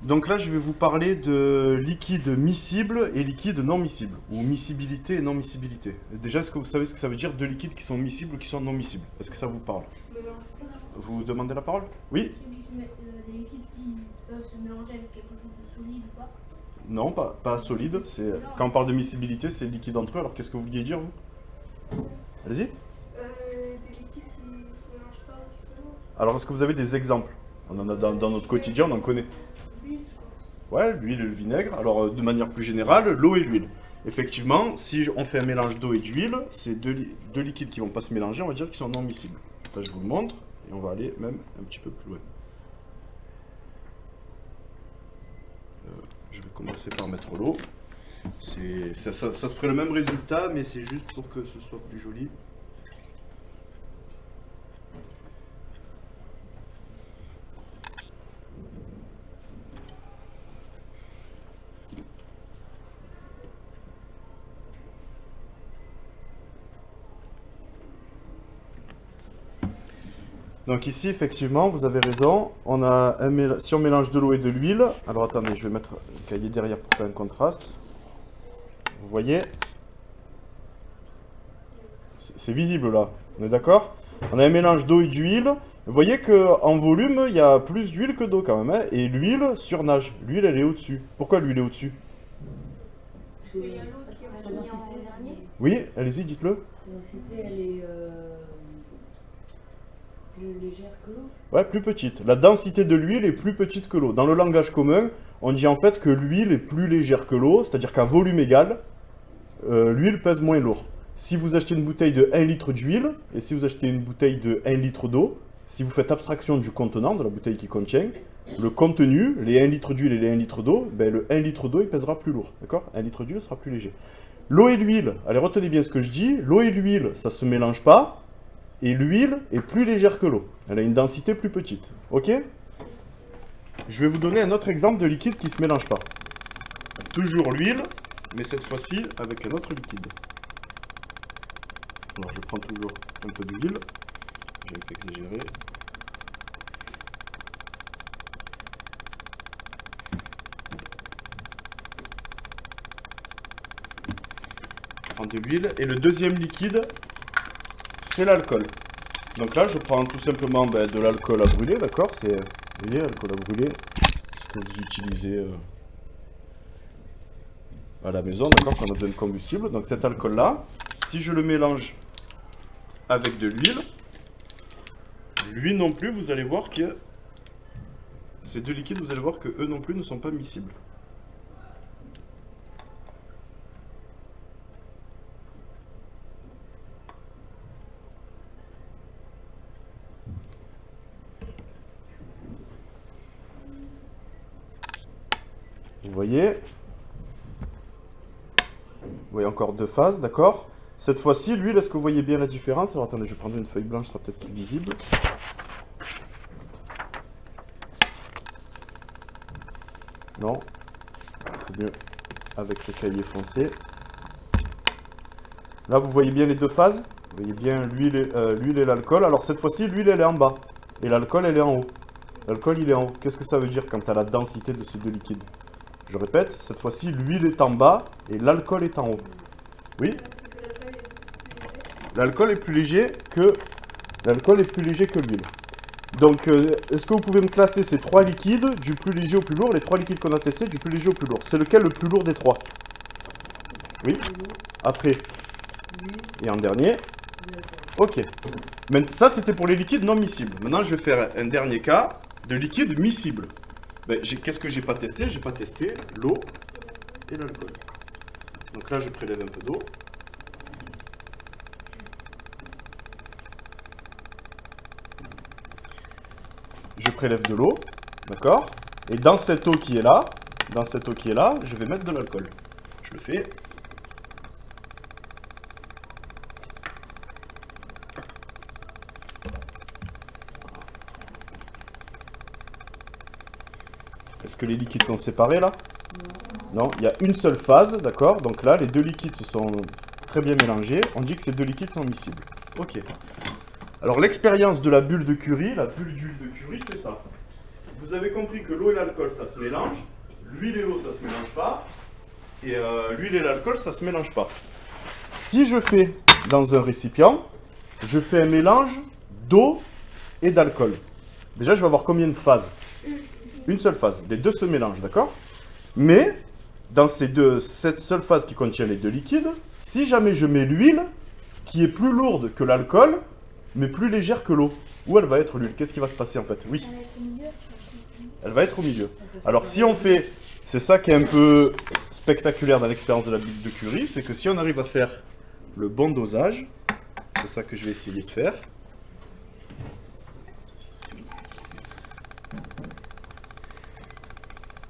Donc là, je vais vous parler de liquide miscible et liquide non miscible, ou miscibilité et non miscibilité. Déjà, est-ce que vous savez ce que ça veut dire deux liquides qui sont miscibles ou qui sont non miscibles? Est-ce que ça vous parle? Qui se mélangent pas. Vous demandez la parole? Oui? Des liquides qui peuvent se mélanger avec quelque chose de solide ou pas. Non, pas solide. Quand on parle de miscibilité, c'est liquide entre eux. Alors qu'est-ce que vous vouliez dire, vous? Allez-y. Des liquides qui se mélangent pas ou qui se mélangent. Alors, est-ce que vous avez des exemples? On en a dans notre quotidien, on en connaît. L'huile, je pense. Ouais, l'huile et le vinaigre. Alors, de manière plus générale, l'eau et l'huile. Effectivement, si on fait un mélange d'eau et d'huile, c'est deux liquides qui vont pas se mélanger, on va dire qu'ils sont non miscibles. Ça, je vous le montre, et on va aller même un petit peu plus loin. Je vais commencer par mettre l'eau. Ça se ferait le même résultat, mais c'est juste pour que ce soit plus joli. Donc ici, effectivement, vous avez raison. Si on mélange de l'eau et de l'huile, alors attendez, je vais mettre le cahier derrière pour faire un contraste. Vous voyez? C'est visible là, on est d'accord? On a un mélange d'eau et d'huile. Vous voyez qu'en volume, il y a plus d'huile que d'eau quand même, hein, et l'huile surnage. L'huile, elle est au-dessus. Pourquoi l'huile est au-dessus? Parce qu'il y a l'eau qui est retenue en dernier. Oui, allez-y, dites-le. La densité, elle est plus légère que l'eau. Ouais, plus petite. La densité de l'huile est plus petite que l'eau. Dans le langage commun, on dit en fait que l'huile est plus légère que l'eau, c'est-à-dire qu'à volume égal, l'huile pèse moins lourd. Si vous achetez une bouteille de 1 litre d'huile, et si vous achetez une bouteille de 1 litre d'eau, si vous faites abstraction du contenant, de la bouteille qui contient, le contenu, les 1 litre d'huile et les 1 litre d'eau, ben le 1 litre d'eau, il pèsera plus lourd. D'accord? 1 litre d'huile sera plus léger. L'eau et l'huile, allez, retenez bien ce que je dis, l'eau et l'huile, ça se mélange pas, et l'huile est plus légère que l'eau. Elle a une densité plus petite. Ok? Je vais vous donner un autre exemple de liquide qui ne se mélange pas. Toujours l'huile, mais cette fois-ci avec un autre liquide. Alors je prends toujours un peu d'huile. Je vais pas exagérer. Je prends de l'huile. Et le deuxième liquide, c'est l'alcool. Donc là, je prends tout simplement de l'alcool à brûler, d'accord? Vous voyez, alcool à brûler, ce que vous utilisez à la maison, d'accord, quand on a besoin de combustible. Donc cet alcool-là, si je le mélange avec de l'huile, lui non plus, vous allez voir que ces deux liquides, vous allez voir que eux non plus ne sont pas miscibles. Vous voyez? Vous voyez encore deux phases, d'accord? Cette fois-ci, l'huile, est-ce que vous voyez bien la différence? Alors attendez, je vais prendre une feuille blanche, ce sera peut-être plus visible. Non, c'est mieux avec le cahier foncé. Là, vous voyez bien les deux phases? Vous voyez bien l'huile et l'alcool. Alors cette fois-ci, l'huile, elle est en bas. Et l'alcool, elle est en haut. L'alcool, il est en haut. Qu'est-ce que ça veut dire quant à la densité de ces deux liquides? Je répète, cette fois-ci, l'huile est en bas et l'alcool est en haut. Oui? L'alcool est plus léger que l'huile. Donc, est-ce que vous pouvez me classer ces trois liquides, du plus léger au plus lourd, les trois liquides qu'on a testés, du plus léger au plus lourd? C'est lequel le plus lourd des trois? Oui? Après? Et en dernier? Ok. Maintenant, ça, c'était pour les liquides non miscibles. Maintenant, je vais faire un dernier cas de liquide miscible. Ben, qu'est-ce que j'ai pas testé? J'ai pas testé l'eau et l'alcool. Donc là, je prélève un peu d'eau. Je prélève de l'eau, d'accord? Et dans cette eau qui est là, je vais mettre de l'alcool. Je le fais. Est-ce que les liquides sont séparés là? Non, il y a une seule phase, d'accord? Donc là, les deux liquides se sont très bien mélangés. On dit que ces deux liquides sont miscibles. Ok. Alors l'expérience de la bulle de Curie, la bulle d'huile de Curie, c'est ça. vous avez compris que l'eau et l'alcool, ça se mélange. L'huile et l'eau, ça se mélange pas. Et l'huile et l'alcool, ça se mélange pas. Si je fais dans un récipient, je fais un mélange d'eau et d'alcool. Déjà, je vais avoir combien de phases? Une seule phase. Les deux se mélangent, d'accord? Mais, dans cette seule phase qui contient les deux liquides, si jamais je mets l'huile, qui est plus lourde que l'alcool, mais plus légère que l'eau, où elle va être l'huile? Qu'est-ce qui va se passer en fait? Oui, Ça va être au milieu. elle va être au milieu. Alors si on fait, c'est ça qui est un peu spectaculaire dans l'expérience de la bulle de Curie, c'est que si on arrive à faire le bon dosage, c'est ça que je vais essayer de faire.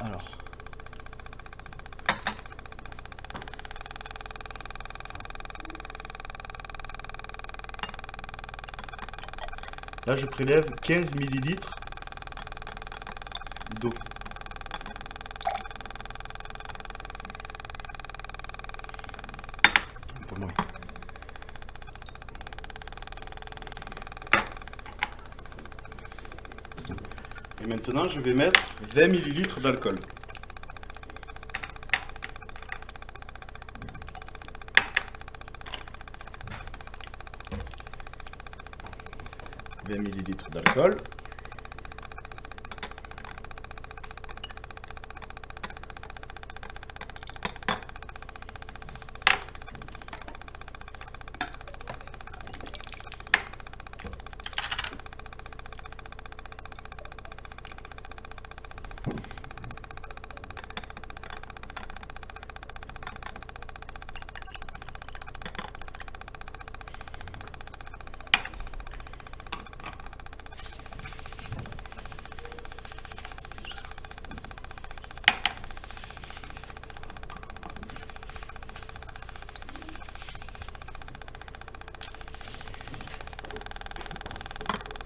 Alors. Là, je prélève 15 millilitres d'eau. Un peu moins. Et maintenant, je vais mettre 20 millilitres d'alcool. Millilitres d'alcool.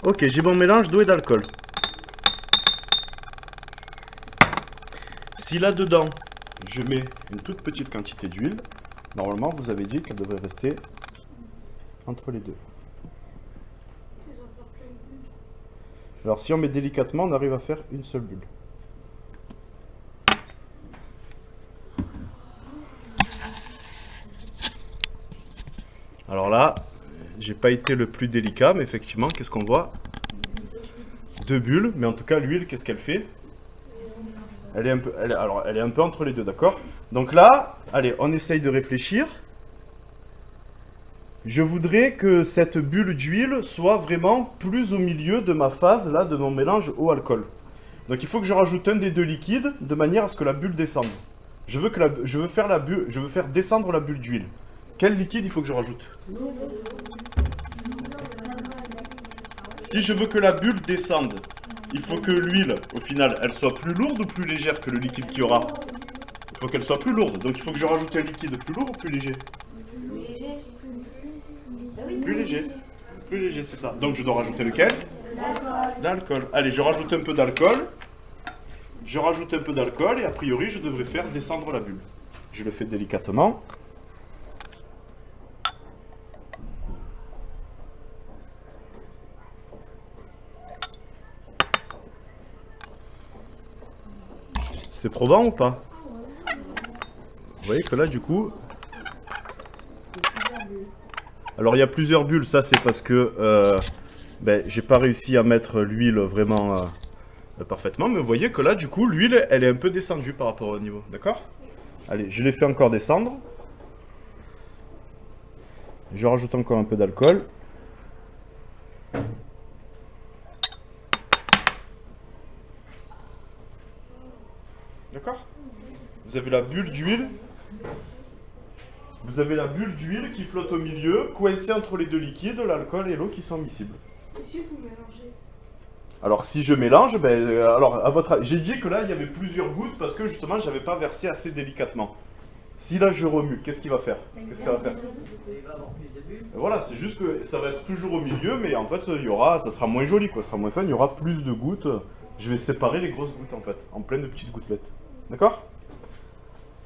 Ok, j'ai mon mélange d'eau et d'alcool. Si là-dedans, je mets une toute petite quantité d'huile, normalement, vous avez dit qu'elle devrait rester entre les deux. Alors, si on met délicatement, on arrive à faire une seule bulle. Alors là, j'ai pas été le plus délicat, mais effectivement, qu'est-ce qu'on voit? Deux bulles, mais en tout cas, l'huile, qu'est-ce qu'elle fait? Elle est un peu entre les deux, d'accord? Donc là, allez, on essaye de réfléchir. Je voudrais que cette bulle d'huile soit vraiment plus au milieu de ma phase, là, de mon mélange eau-alcool. Donc il faut que je rajoute un des deux liquides, de manière à ce que la bulle descende. Je veux faire descendre la bulle d'huile. Quel liquide il faut que je rajoute? Si je veux que la bulle descende, il faut que l'huile, au final, elle soit plus lourde ou plus légère que le liquide qu'il y aura? Il faut qu'elle soit plus lourde. Donc il faut que je rajoute un liquide plus lourd ou plus léger? Plus léger. Plus léger, c'est ça. Donc je dois rajouter lequel? L'alcool. Allez, je rajoute un peu d'alcool. Je rajoute un peu d'alcool et a priori, je devrais faire descendre la bulle. Je le fais délicatement. C'est probant ou pas? Vous voyez que là, du coup... Alors, il y a plusieurs bulles. Ça, c'est parce que j'ai pas réussi à mettre l'huile vraiment parfaitement. Mais vous voyez que là, du coup, l'huile, elle est un peu descendue par rapport au niveau. D'accord? Allez, je l'ai fait encore descendre. Je rajoute encore un peu d'alcool. D'accord? Vous avez la bulle d'huile. Vous avez la bulle d'huile qui flotte au milieu, coincée entre les deux liquides, l'alcool et l'eau qui sont miscibles. Et si vous mélangez? Alors si je mélange, j'ai dit que là il y avait plusieurs gouttes parce que justement j'avais pas versé assez délicatement. Si là je remue, qu'est-ce qu'il va faire? Qu'est-ce que ça va faire? Voilà, c'est juste que ça va être toujours au milieu, mais en fait ça sera moins joli, quoi, ça sera moins fun, il y aura plus de gouttes. Je vais séparer les grosses gouttes en fait, en plein de petites gouttelettes. D'accord?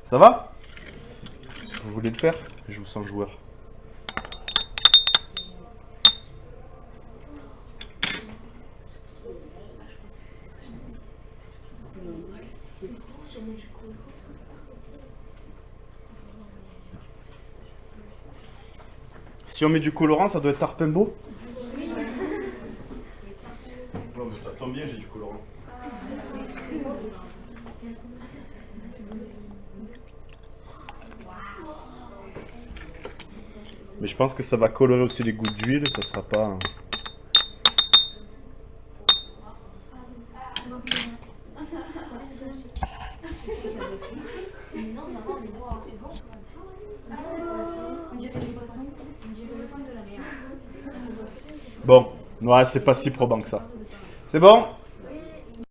Ça va? Vous voulez le faire? Je vous sens joueur. Si on met du colorant, ça doit être Tarpimbo. Non, mais ça tombe bien, j'ai du colorant. Mais je pense que ça va colorer aussi les gouttes d'huile, ça sera pas... Bon, ouais, c'est pas si probant que ça. C'est bon?